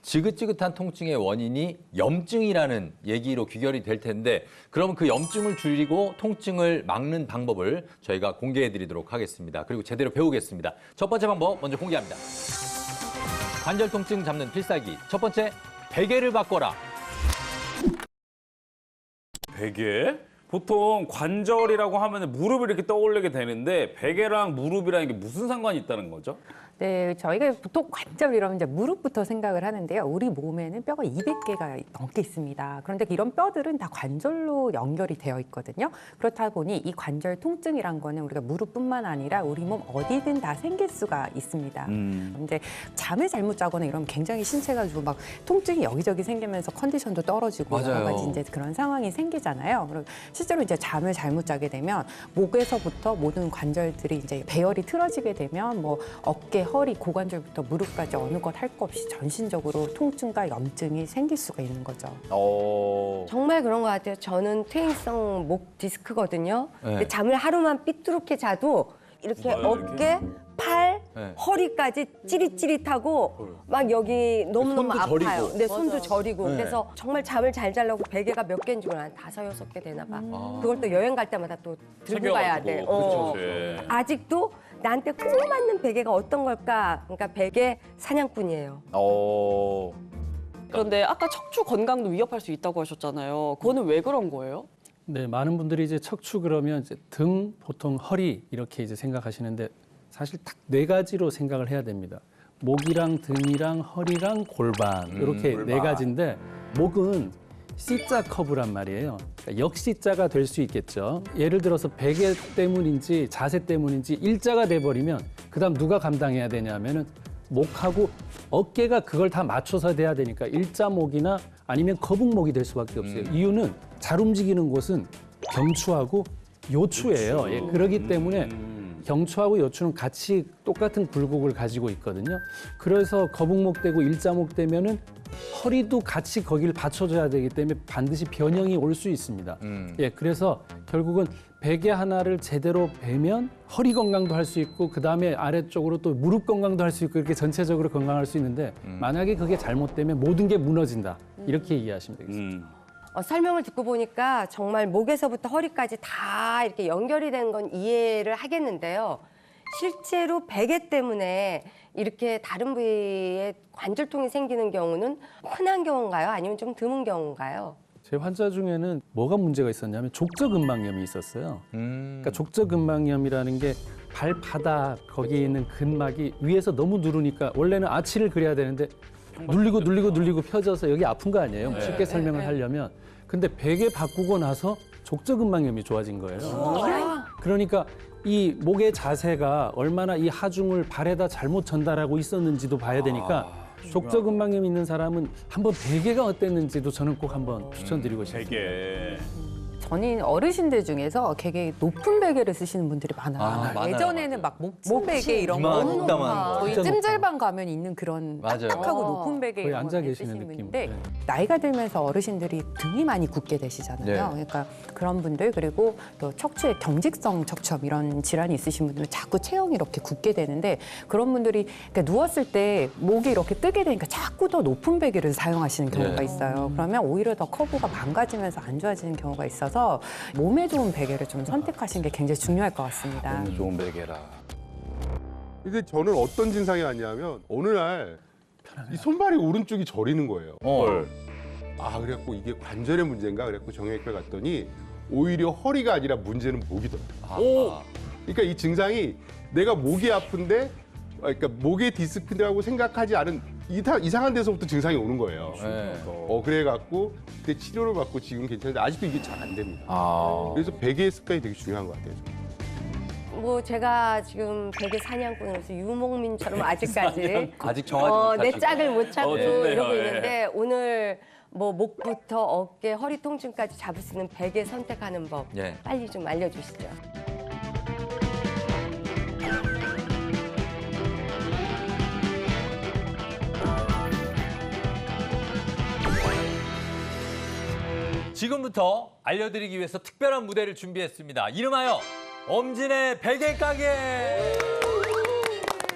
지긋지긋한 통증의 원인이 염증이라는 얘기로 귀결이 될 텐데 그러면 그 염증을 줄이고 통증을 막는 방법을 저희가 공개해 드리도록 하겠습니다. 그리고 제대로 배우겠습니다. 첫 번째 방법 먼저 공개합니다. 관절 통증 잡는 필살기. 첫 번째, 베개를 바꿔라. 베개? 보통 관절이라고 하면 무릎을 이렇게 떠올리게 되는데 베개랑 무릎이라는 게 무슨 상관이 있다는 거죠? 네, 저희가 보통 관절 이러면 이제 무릎부터 생각을 하는데요. 우리 몸에는 뼈가 200개가 넘게 있습니다. 그런데 이런 뼈들은 다 관절로 연결이 되어 있거든요. 그렇다 보니 이 관절 통증이란 거는 우리가 무릎뿐만 아니라 우리 몸 어디든 다 생길 수가 있습니다. 이제 잠을 잘못 자거나 이러면 굉장히 신체가 좀 막 통증이 여기저기 생기면서 컨디션도 떨어지고 여러 가지 이제 그런 상황이 생기잖아요. 그리고 실제로 이제 잠을 잘못 자게 되면 목에서부터 모든 관절들이 이제 배열이 틀어지게 되면 뭐 어깨, 허리, 고관절부터 무릎까지 어느 것 할 것 없이 전신적으로 통증과 염증이 생길 수가 있는 거죠. 정말 그런 것 같아요. 저는 퇴행성 목 디스크거든요. 네. 근데 잠을 하루만 삐뚤게 자도 이렇게 어깨, 팔, 네. 허리까지 찌릿찌릿하고 막 여기 너무너무 손도 아파요. 저리고. 네, 손도 저리고. 네. 그래서 정말 잠을 잘 자려고 베개가 몇 개인지 한 5, 6개 되나 봐. 그걸 또 여행 갈 때마다 또 들고 가야 돼. 그렇죠. 아직도 나한테 꼭 맞는 베개가 어떤 걸까? 그러니까 베개 사냥꾼이에요. 그런데 아까 척추 건강도 위협할 수 있다고 하셨잖아요. 그거는 왜 그런 거예요? 네, 많은 분들이 이제 척추 그러면 이제 등, 보통 허리 이렇게 이제 생각하시는데 사실 딱 4가지로 생각을 해야 됩니다. 목이랑 등이랑 허리랑 골반 이렇게 골반. 4가지인데 목은 C자 커브란 말이에요. 그러니까 역C자가 될 수 있겠죠. 예를 들어서 베개 때문인지 자세 때문인지 일자가 돼버리면 그다음 누가 감당해야 되냐면은 목하고 어깨가 그걸 다 맞춰서 돼야 되니까 일자목이나 아니면 거북목이 될 수밖에 없어요. 이유는 잘 움직이는 곳은 경추하고 요추예요. 예, 그렇기 때문에 경추하고 요추는 같이 똑같은 굴곡을 가지고 있거든요. 그래서 거북목 되고 일자목 되면은 허리도 같이 거기를 받쳐줘야 되기 때문에 반드시 변형이 올 수 있습니다. 예, 그래서 결국은 베개 하나를 제대로 베면 허리 건강도 할 수 있고 그 다음에 아래쪽으로 또 무릎 건강도 할 수 있고 이렇게 전체적으로 건강할 수 있는데 만약에 그게 잘못되면 모든 게 무너진다. 이렇게 이해하시면 되겠습니다. 설명을 듣고 보니까 정말 목에서부터 허리까지 다 이렇게 연결이 된 건 이해를 하겠는데요. 실제로 베개 때문에 이렇게 다른 부위에 관절통이 생기는 경우는 흔한 경우인가요? 아니면 좀 드문 경우인가요? 제 환자 중에는 뭐가 문제가 있었냐면 족저근막염이 있었어요. 그러니까 족저근막염이라는 게 발바닥 거기에 있는 근막이 위에서 너무 누르니까 원래는 아치를 그려야 되는데 눌리고 펴져서 여기 아픈 거 아니에요? 쉽게 설명을 하려면. 근데 베개 바꾸고 나서 족저근막염이 좋아진 거예요. 그러니까 이 목의 자세가 얼마나 이 하중을 발에다 잘못 전달하고 있었는지도 봐야 되니까 족저근막염 있는 사람은 한번 베개가 어땠는지도 저는 꼭 한번 추천드리고 싶습니다. 베개. 저는 어르신들 중에서 되게 높은 베개를 쓰시는 분들이 많아요. 많아요. 예전에는 막 목침 베개 이런 이만한 거 거. 거의 찜질방 가면 있는 그런 맞아요. 딱딱하고 높은 베개 거의 이런 앉아 걸 계시는 쓰시는 느낌. 분인데 네. 나이가 들면서 어르신들이 등이 많이 굳게 되시잖아요. 네. 그러니까 그런 분들 그리고 또 척추에 경직성 척추염 이런 질환이 있으신 분들은 자꾸 체형이 이렇게 굳게 되는데 그런 분들이 그러니까 누웠을 때 목이 이렇게 뜨게 되니까 자꾸 더 높은 베개를 사용하시는 경우가 네. 있어요. 그러면 오히려 더 커브가 망가지면서 안 좋아지는 경우가 있어서 몸에 좋은 베개를 좀 선택하시는 게 굉장히 중요할 것 같습니다. 좋은 베개라. 근데 저는 어떤 증상이 왔냐면 어느 날 이 손발이 오른쪽이 저리는 거예요. 아, 그래갖고 이게 관절의 문제인가? 그래갖고 정형외과 갔더니 오히려 허리가 아니라 문제는 목이더라고요. 그러니까 이 증상이 내가 목이 아픈데 그러니까 목에 디스크라고 생각하지 않은 이상한 데서부터 증상이 오는 거예요. 네. 그래갖고 그때 치료를 받고 지금 괜찮은데 아직도 이게 잘 안 됩니다. 그래서 베개 습관이 되게 중요한 것 같아요. 뭐 제가 지금 베개 사냥꾼으로서 유목민처럼 아직까지 아직 정하지 내 못하시고. 짝을 못 찾고 좋네요. 이러고 예. 있는데 오늘 뭐 목부터 어깨, 허리 통증까지 잡을 수 있는 베개 선택하는 법 예. 빨리 좀 알려주시죠. 지금부터 알려드리기 위해서 특별한 무대를 준비했습니다. 이름하여 엄진의 베개 가게.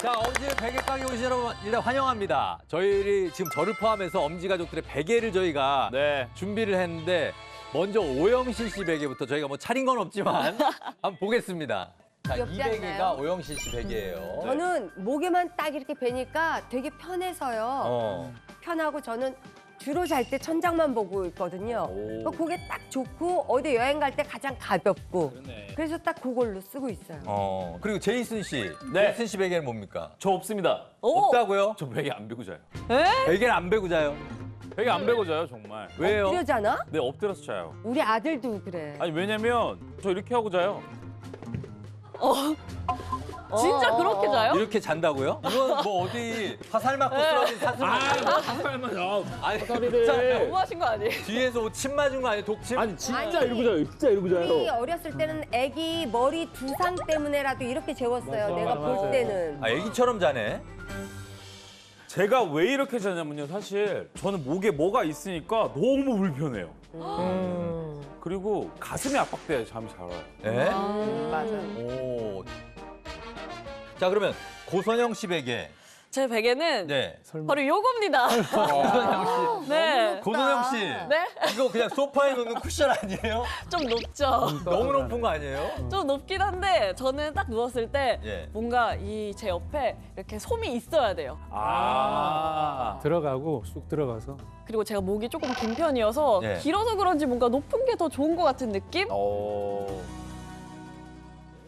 자, 엄지 베개 가게 오신 여러분 일단 환영합니다. 저희들이 지금 저를 포함해서 엄지 가족들의 베개를 저희가 네. 준비를 했는데 먼저 오영실 씨 베개부터 저희가 뭐 차린 건 없지만 한번 보겠습니다. 자, 이 귀엽지 베개가 않나요? 오영실 씨 베개예요. 저는 목에만 딱 이렇게 베니까 되게 편해서요. 어. 편하고 저는 주로 잘 때 천장만 보고 있거든요. 그게 딱 좋고 어디 여행 갈 때 가장 가볍고 그래서 딱 그걸로 쓰고 있어요. 그리고 제이슨 씨. 네. 제이슨 씨 베개는 뭡니까? 저 없습니다. 없다고요? 저 베개 안 베고 자요. 베개는 안 베고 자요. 베개 안 베고 자요, 정말. 왜요? 엎드려잖아? 네, 엎드려서 자요. 우리 아들도 그래. 아니, 왜냐면 저 이렇게 하고 자요. 진짜 그렇게 자요? 이렇게 잔다고요? 이건 뭐 어디 화살 맞고 쓰러진 사슴 아니에요? 잠깐만요. 아니 진짜 너무하신 거 아니에요? 뒤에서 침 맞은 거 아니에요? 독침? 아니, 진짜 아니, 이러고 자요. 진짜 이러고 우리 자요. 어렸을 때는 아기 머리 두상 때문에라도 이렇게 재웠어요. 내가 볼 때는. 아, 애기처럼 자네. 제가 왜 이렇게 자냐면요, 사실 저는 목에 뭐가 있으니까 너무 불편해요. 그리고 가슴이 압박돼야 잠이 잘 와요. 예? 맞아. 오. 자, 그러면 고선영 씨 베개. 제 베개는 네. 바로 요겁니다. 고선영 씨. 네. 고선영 씨. 네? 이거 그냥 소파에 놓는 쿠션 아니에요? 좀 높죠. 너무 높은 거 아니에요? 좀 높긴 한데 저는 딱 누웠을 때 예. 뭔가 이 제 옆에 이렇게 솜이 있어야 돼요. 들어가고 쑥 들어가서 그리고 제가 목이 조금 긴 편이어서 예. 길어서 그런지 뭔가 높은 게 더 좋은 것 같은 느낌?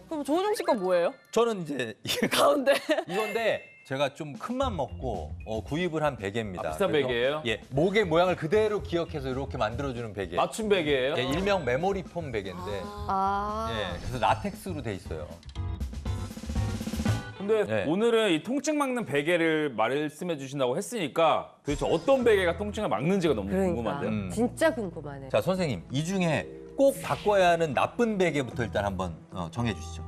그럼 조은정 씨 건 뭐예요? 저는 이제 가운데. 이건데 제가 좀 큰 맘 먹고 구입을 한 베개입니다. 비싼 그래서, 베개예요? 예, 목의 모양을 그대로 기억해서 이렇게 만들어주는 베개. 맞춤 베개예요? 예, 일명 메모리 폼 베개인데, 아. 예, 그래서 라텍스로 돼 있어요. 근데 네. 오늘은 이 통증 막는 베개를 말씀해 주신다고 했으니까 도대체 어떤 베개가 통증을 막는지가 너무 그러니까. 궁금한데요. 진짜 궁금하네. 자, 선생님, 이 중에 꼭 바꿔야 하는 나쁜 베개부터 일단 한번 정해 주시죠.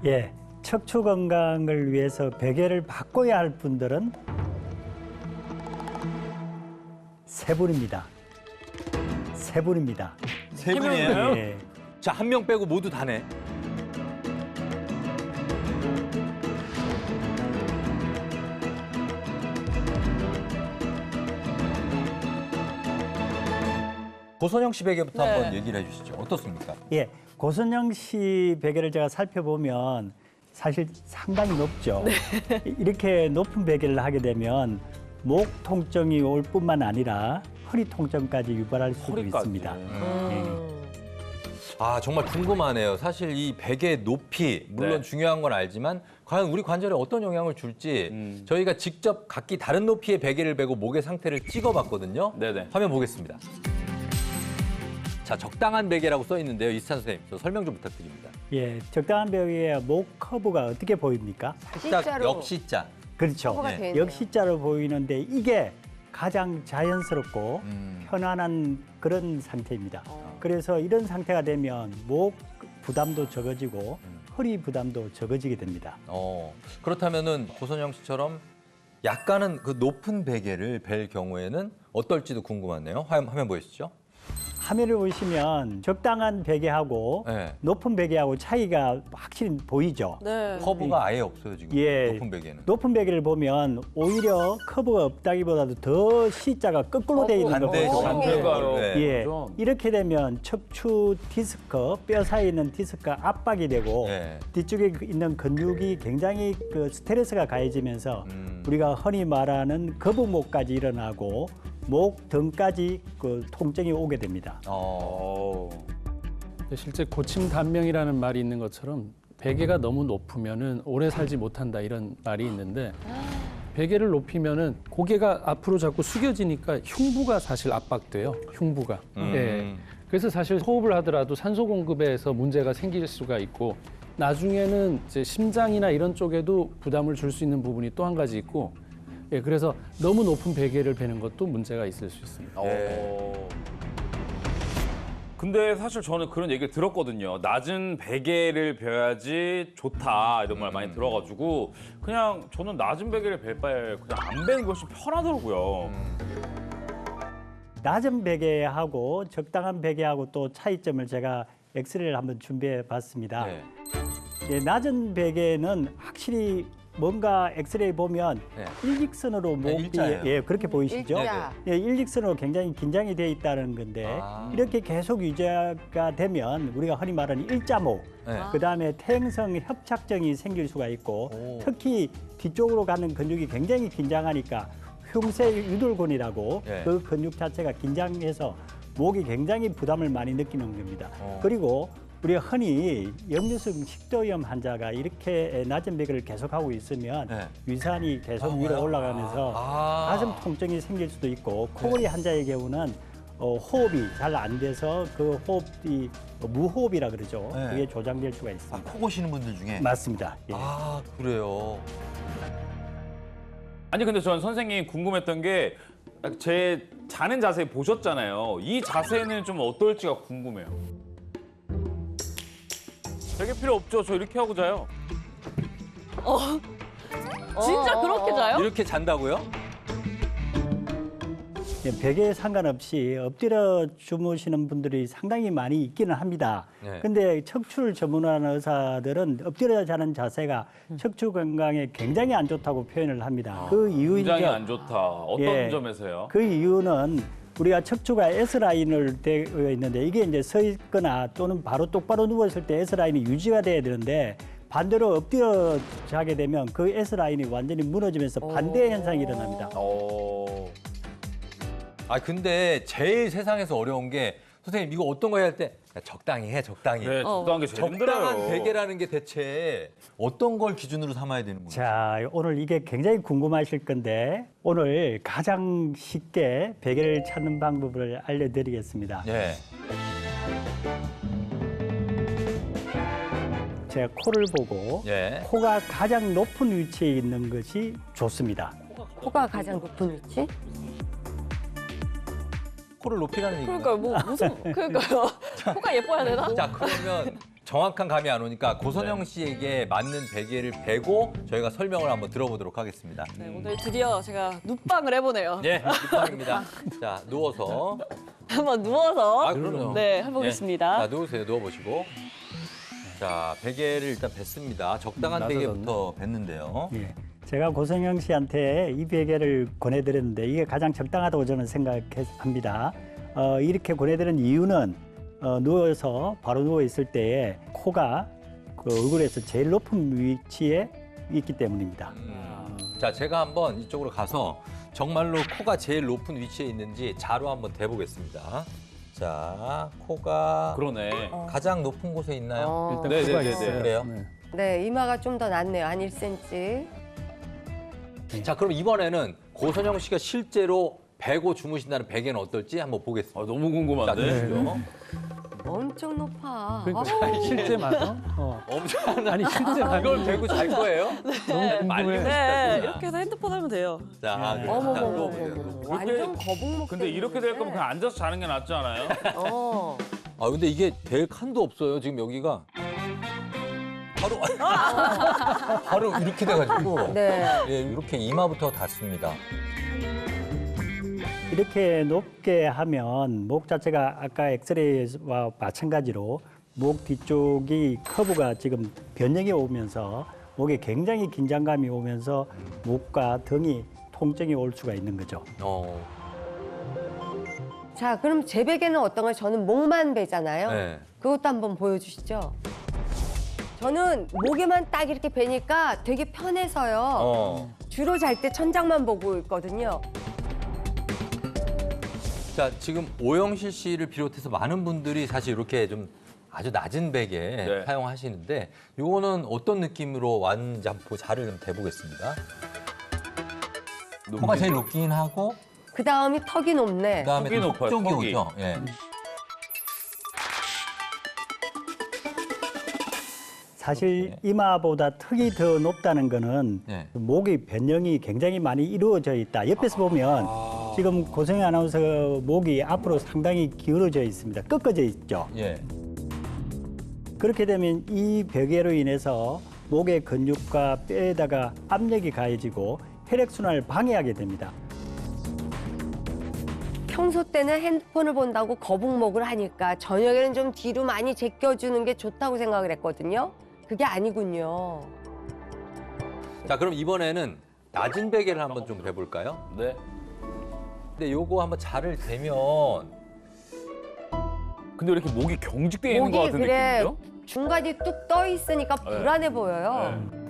예, 척추 건강을 위해서 베개를 바꿔야 할 분들은 세 분입니다. 세 분입니다. 세 분이에요? 예. 자, 한 명 빼고 모두 다네. 고선영 씨 베개부터 네. 한번 얘기를 해주시죠. 어떻습니까? 예, 고선영 씨 베개를 제가 살펴보면 사실 상당히 높죠. 이렇게 높은 베개를 하게 되면 목 통증이 올 뿐만 아니라 허리 통증까지 유발할 수도 있습니다. 아, 정말 궁금하네요. 사실 이 베개 높이 물론 네. 중요한 건 알지만 과연 우리 관절에 어떤 영향을 줄지 저희가 직접 각기 다른 높이의 베개를 베고 목의 상태를 찍어봤거든요. 네네. 화면 보겠습니다. 자, 적당한 베개라고 써 있는데요. 이스찬 선생님, 저 설명 좀 부탁드립니다. 예, 적당한 베개의 목 커브가 어떻게 보입니까? 살짝 C자로. 역시자. 그렇죠. 커브가 네. 돼 있네요. 역시자로 보이는데 이게 가장 자연스럽고 편안한 그런 상태입니다. 그래서 이런 상태가 되면 목 부담도 적어지고 허리 부담도 적어지게 됩니다. 그렇다면은 고선영 씨처럼 약간은 그 높은 베개를 벨 경우에는 어떨지도 궁금하네요. 화면 보여주시죠. 화면을 보시면 적당한 베개하고 네. 높은 베개하고 차이가 확실히 보이죠. 네. 커브가 아예 없어요, 지금. 예. 높은 베개는. 높은 베개를 보면 오히려 커브가 없다기보다도 더 C자가 거꾸로 되어 있는 거 반대 보죠. 반대가요. 네. 예, 완전. 이렇게 되면 척추 디스크, 뼈 사이에 있는 디스크가 압박이 되고 네. 뒤쪽에 있는 근육이 굉장히 그 스트레스가 가해지면서 우리가 흔히 말하는 거북목까지 일어나고 목 등까지 그 통증이 오게 됩니다. 실제 고침단명이라는 말이 있는 것처럼 베개가 너무 높으면은 오래 살지 못한다 이런 말이 있는데 베개를 높이면은 고개가 앞으로 자꾸 숙여지니까 흉부가 사실 압박돼요. 흉부가. 예. 그래서 사실 호흡을 하더라도 산소 공급에서 문제가 생길 수가 있고 나중에는 이제 심장이나 이런 쪽에도 부담을 줄 수 있는 부분이 또 한 가지 있고 예, 그래서 너무 높은 베개를 베는 것도 문제가 있을 수 있습니다. 근데 사실 저는 그런 얘기를 들었거든요. 낮은 베개를 베야지 좋다 이런 말 많이 들어가지고 그냥 저는 낮은 베개를 벨 바에 그냥 안 베는 것이 편하더라고요. 낮은 베개하고 적당한 베개하고 또 차이점을 제가 엑스레이를 한번 준비해 봤습니다. 네. 예, 낮은 베개는 확실히 뭔가 엑스레이 보면 네. 일직선으로 네, 목이 일자예요. 예, 그렇게 보이시죠? 일자. 예, 일직선으로 굉장히 긴장이 돼 있다는 건데 아. 이렇게 계속 유지가 되면 우리가 흔히 말하는 일자목, 네. 그다음에 퇴행성 협착증이 생길 수가 있고 오. 특히 뒤쪽으로 가는 근육이 굉장히 긴장하니까 흉쇄 유돌근이라고 네. 그 근육 자체가 긴장해서 목이 굉장히 부담을 많이 느끼는 겁니다. 그리고 우리가 흔히 역류성 식도염 환자가 이렇게 낮은 베개를 계속하고 있으면 네. 위산이 계속 위로 그래요? 올라가면서 아. 가슴 통증이 생길 수도 있고 코골이 환자의 경우는 호흡이 잘 안 돼서 그 호흡이 무호흡이라 그러죠. 네. 그게 조장될 수가 있습니다. 코 고시는 분들 중에. 맞습니다. 예. 아, 그래요. 아니 근데 전 선생님 궁금했던 게 제 자는 자세 보셨잖아요. 이 자세는 좀 어떨지가 궁금해요. 되게 필요 없죠. 저 이렇게 하고 자요. 진짜 그렇게 자요? 이렇게 잔다고요? 예, 베개에 상관없이 엎드려 주무시는 분들이 상당히 많이 있기는 합니다. 네. 근데 척추를 전문하는 의사들은 엎드려 자는 자세가 척추 건강에 굉장히 안 좋다고 표현을 합니다. 그 이유인죠. 굉장히 안 좋다. 어떤 예. 점에서요? 그 이유는 우리가 척추가 S라인을 되어 있는데 이게 이제 서 있거나 또는 바로 똑바로 누워 있을 때 S라인이 유지가 돼야 되는데 반대로 엎드려 자게 되면 그 S라인이 완전히 무너지면서 반대 현상이 일어납니다. 아, 근데 제일 세상에서 어려운 게 선생님 이거 어떤 거 해야 할 때 적당히 해, 적당히. 네, 적당한 게 제일 힘들어요. 적당한 베개라는 게 대체 어떤 걸 기준으로 삼아야 되는 거예요? 자, 오늘 이게 굉장히 궁금하실 건데 오늘 가장 쉽게 베개를 찾는 방법을 알려드리겠습니다. 네. 제가 코를 보고 예. 코가 가장 높은 위치에 있는 것이 좋습니다. 코가 가장 높은 위치? 코를 높이라는 얘기예요. 그러니까요. 뭐 무슨 그러니까요. 코가 예뻐야 되나? 자, 그러면 정확한 감이 안 오니까 고선영 씨에게 맞는 베개를 베고 저희가 설명을 한번 들어보도록 하겠습니다. 네, 오늘 드디어 제가 눕방을 해보네요. 예, 입방입니다. 자, 누워서. 한번 누워서 아, 그럼요. 네 해보겠습니다. 자, 누우세요. 누워보시고. 자, 베개를 일단 뱉습니다. 적당한 베개부터 뱉는데요. 예. 제가 고성영 씨한테 이 베개를 권해드렸는데 이게 가장 적당하다고 저는 생각합니다. 이렇게 권해드린 이유는 누워서 바로 누워 있을 때에 코가 그 얼굴에서 제일 높은 위치에 있기 때문입니다. 자, 제가 한번 이쪽으로 가서 정말로 코가 제일 높은 위치에 있는지 자로 한번 대보겠습니다. 자, 코가 그러네. 가장 높은 곳에 있나요? 일단 네, 코가 네, 네, 있어요. 그래요? 네. 네, 이마가 좀 더 낮네요. 한 1cm. 자, 그럼 이번에는 고선영 씨가 실제로 베고 주무신다는 베개는 어떨지 한번 보겠습니다. 아, 너무 자, 궁금한데. 누우시죠. 엄청 높아. 그러니까 실제 맞아? 엄청 아니 실제 맞아? 이걸 베고 잘 거예요? 너무 말리고 궁금해. 싶다, 네, 진짜. 이렇게 해서 핸드폰 하면 돼요. 자, 네. 그럼 자, 어머머머. 누워보세요. 완전 거북목. 근데 이렇게 될 거면 그냥 앉아서 자는 게 낫지 않아요? 어. 아, 근데 이게 될 칸도 없어요. 지금 여기가. 바로 바로 이렇게 돼가지고 네. 예, 이렇게 이마부터 닿습니다. 이렇게 높게 하면 목 자체가 아까 엑스레이와 마찬가지로 목 뒤쪽이 커브가 지금 변형이 오면서 목에 굉장히 긴장감이 오면서 목과 등이 통증이 올 수가 있는 거죠. 자, 그럼 제 베개는 어떤가요? 저는 목만 베잖아요. 네. 그것도 한번 보여주시죠. 저는 목에만 딱 이렇게 베니까 되게 편해서요. 주로 잘 때 천장만 보고 있거든요. 자, 지금 오영실 씨를 비롯해서 많은 분들이 사실 이렇게 좀 아주 낮은 베개 네. 사용하시는데 이거는 어떤 느낌으로 완잡고 자를 좀 대보겠습니다. 코가 제일 높긴 하고 그 다음이 턱이 높네. 그다음에 턱이 또 높아요, 턱 쪽이 턱이. 오죠. 예. 사실 이마보다 턱이 더 높다는 거는 네. 목의 변형이 굉장히 많이 이루어져 있다. 옆에서 보면 지금 고성희 아나운서 목이 앞으로 상당히 기울어져 있습니다. 꺾어져 있죠. 예. 그렇게 되면 이 베개로 인해서 목의 근육과 뼈에다가 압력이 가해지고 혈액순환을 방해하게 됩니다. 평소 때는 핸드폰을 본다고 거북목을 하니까 저녁에는 좀 뒤로 많이 제껴주는 게 좋다고 생각을 했거든요. 그게 아니군요. 자, 그럼 이번에는 낮은 베개를 한번 좀 배볼까요? 네. 근데 요거 한번 자를 대면 근데 왜 이렇게 목이 경직돼 있는 것 목이 같은 그래 느낌이죠? 중간이 뚝 떠 있으니까 불안해 보여요.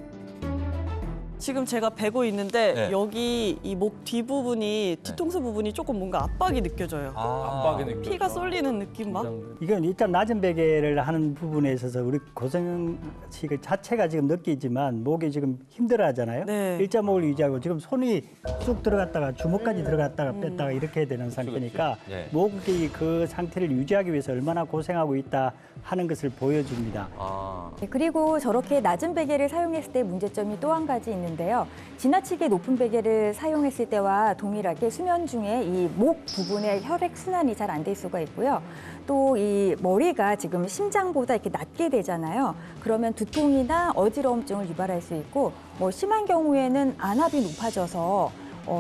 지금 제가 베고 있는데 네. 여기 이 목 뒷부분이 뒤통수 부분이 조금 뭔가 압박이 느껴져요. 압박이 느껴져. 피가 쏠리는 느낌 막. 이건 일단 낮은 베개를 하는 부분에 있어서 우리 고성 씨 그 자체가 지금 느끼지만 목이 지금 힘들어하잖아요. 네. 일자목을 유지하고 지금 손이 쑥 들어갔다가 주먹까지 들어갔다가 뺐다가 이렇게 되는 상태니까 네. 목이 그 상태를 유지하기 위해서 얼마나 고생하고 있다 하는 것을 보여줍니다. 네, 그리고 저렇게 낮은 베개를 사용했을 때 문제점이 또 한 가지 있는데요. 지나치게 높은 베개를 사용했을 때와 동일하게 수면 중에 이 목 부분의 혈액 순환이 잘 안 될 수가 있고요. 또 이 머리가 지금 심장보다 이렇게 낮게 되잖아요. 그러면 두통이나 어지러움증을 유발할 수 있고 뭐 심한 경우에는 안압이 높아져서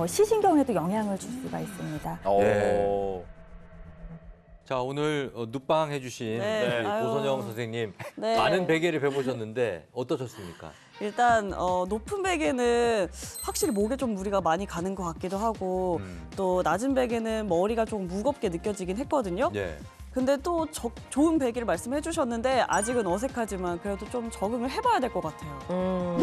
시신경에도 영향을 줄 수가 있습니다. 네. 자, 오늘 눕방 해주신 네. 우리 아유. 고선영 선생님 네. 많은 베개를 배보셨는데 어떠셨습니까? 일단 높은 베개는 확실히 목에 좀 무리가 많이 가는 것 같기도 하고 또 낮은 베개는 머리가 좀 무겁게 느껴지긴 했거든요. 예. 근데 또 좋은 베개를 말씀해 주셨는데 아직은 어색하지만 그래도 좀 적응을 해봐야 될 것 같아요.